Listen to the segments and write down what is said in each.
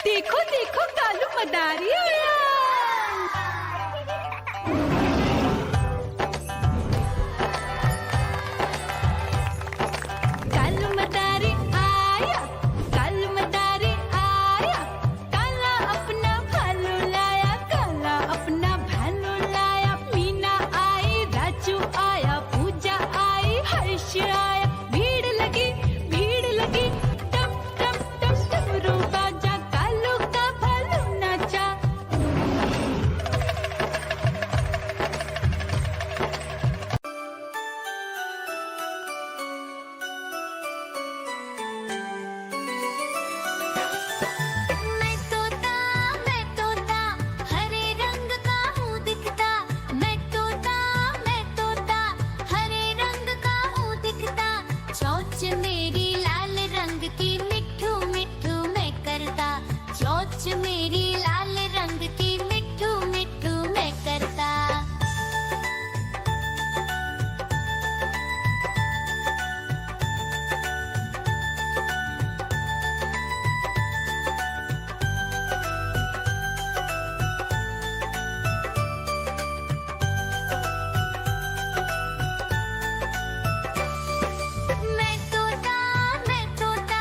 देखो देखो कालू मदारी आया। कालू मदारी आया, कालू मदारी आया। काला अपना भालू लाया, काला अपना भालू लाया। मीना आई, राजू आया, पूजा आई, हर्ष आया। भीड़ लगी टम टम टम डमरू बाजा। कालू का भालू नाचा। मैं तोता हरे रंग का हूँ दिखता। मैं तोता हरे रंग का हूँ दिखता। चोंच मेरी लाल रंग की मिट्ठू मिट्ठू मैं करता। चोंच मेरी लाल रंग की मिट्ठू मिट्ठू मैं करता। मैं तोता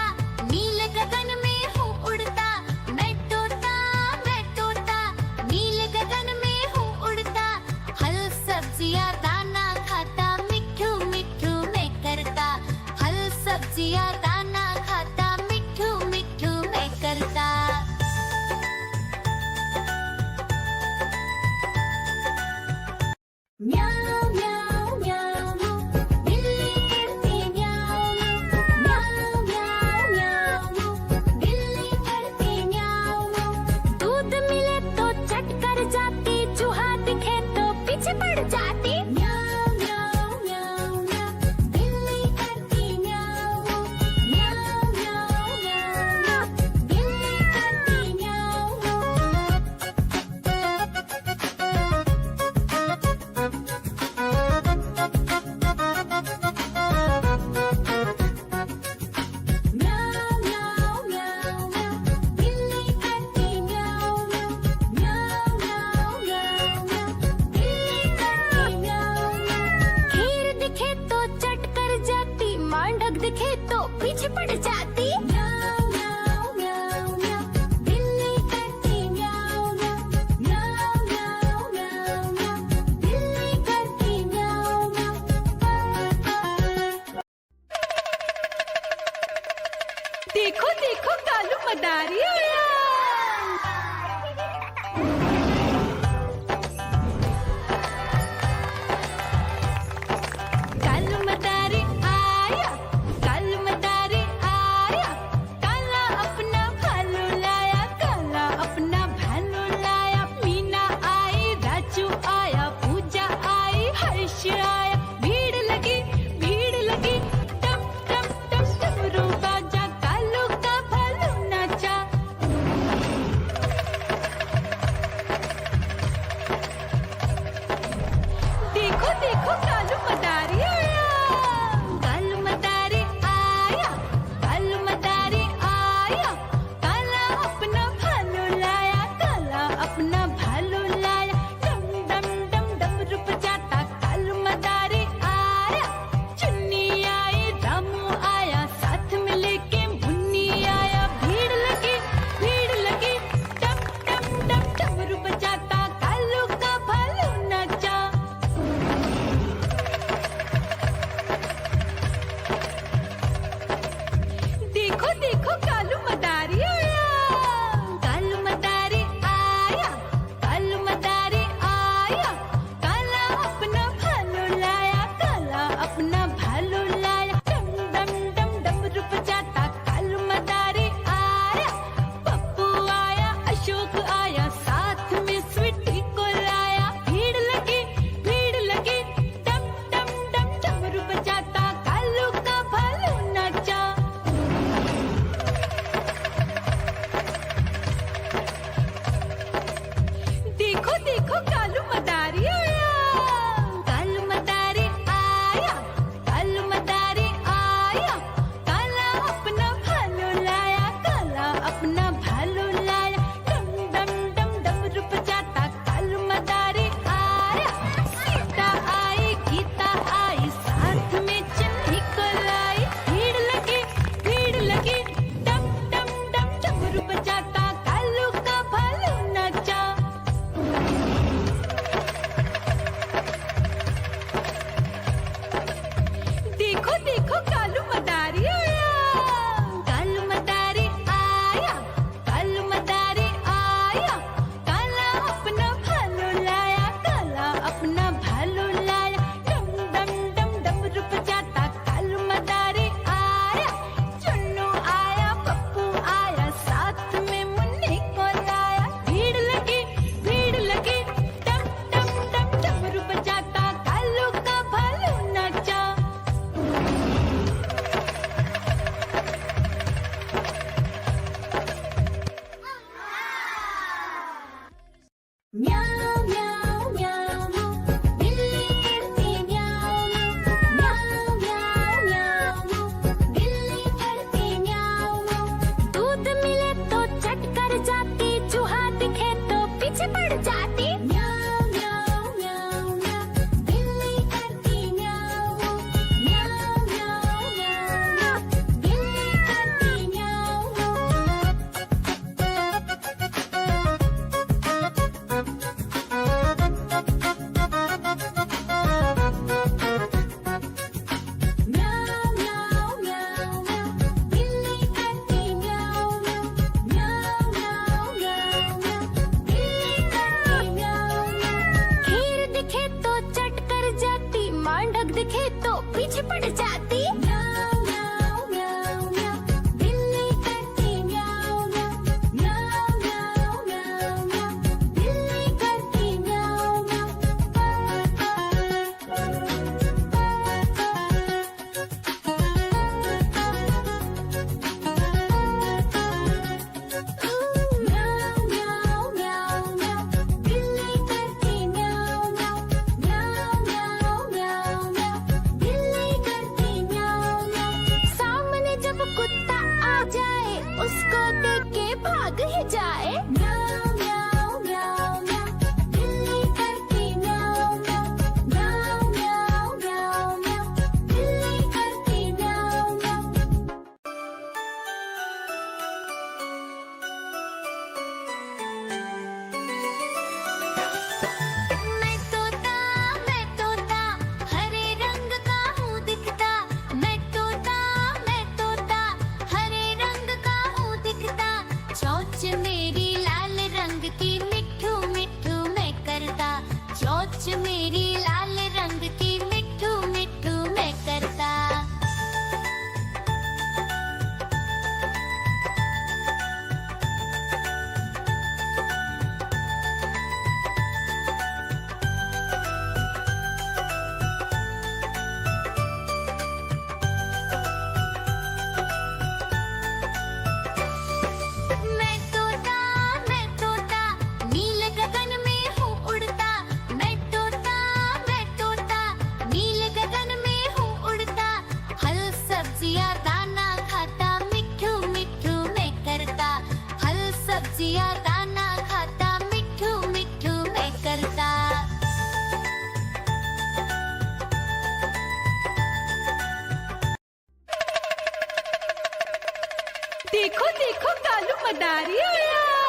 नील गगन में हूँ उड़ता। मैं तोता नील गगन में हूँ उड़ता। फल सब्जियाँ दाना खाता, मिट्ठू मिट्ठू मैं करता। फल सब्जियाँ दाना खाता, मिट्ठू मिट्ठू मैं करता। म्याऊं म्याऊं म्याऊं बिल्ली करती म्याऊं म्याऊं म्याऊं म्याऊं बिल्ली करती म्याऊं। दूध मिले तो चट कर जाती, चूहा दिखे तो पीछे पड़ जाती। म्याऊं म्याऊं म्याऊं म्याऊं बिल्ली करती म्याऊं म्याऊं म्याऊं म्याऊं बिल्ली करती म्याऊं म्याऊं म्याऊं म्याऊं बिल्ली करती म्याऊं म्याऊं म्याऊं म्याऊं म्याऊं बिल्ली करती म्याऊं। खीर दिखे तो चट कर जाती, मांडक दिखे तो पीछे पड़ जाती। म्याऊं म्याऊं म्याऊं म्याऊं बिल्ली करती म्याऊं म्याऊं म्याऊं म्याऊं म्याऊं बिल्ली करती म्याऊं म्याऊं। देखो देखो कालू मदारी आया। कालू मदारी आया, कालू मदारी आया। काला अपना भालू लाया, काला अपना भालू लाया। मीना आई, राजू आया, पूजा आई, हर्ष आया। भीड़ लगी टम टम टम डमरू बाजा। कालू का भालू नाचा। जाए उसको देख के भाग ही जाए। म्याऊं म्याऊं म्याऊं म्याऊं, बिल्ली करती म्याऊं म्याऊं। म्याऊं म्याऊं म्याऊं म्याऊं, बिल्ली करती म्याऊं म्याऊं। मैं तोता हरे रंग का हूँ दिखता। मैं तोता हरे रंग का हूँ दिखता। चोंच मेरी लाल रंग की मिट्ठू मिट्ठू मैं करता। चोंच मेरी लाल रंग की मिट्ठू मिट्ठू मैं करता। मैं तोता नील गगन में हूँ उड़ता। मैं तोता नील गगन में हूँ उड़ता। फल सब्जियाँ दाना खाता मिट्ठू मिट्ठू मैं करता। फल सब्जियाँ दाना खाता मिट्ठू मिट्ठू मैं करता। देखो देखो कालू मदारी आया।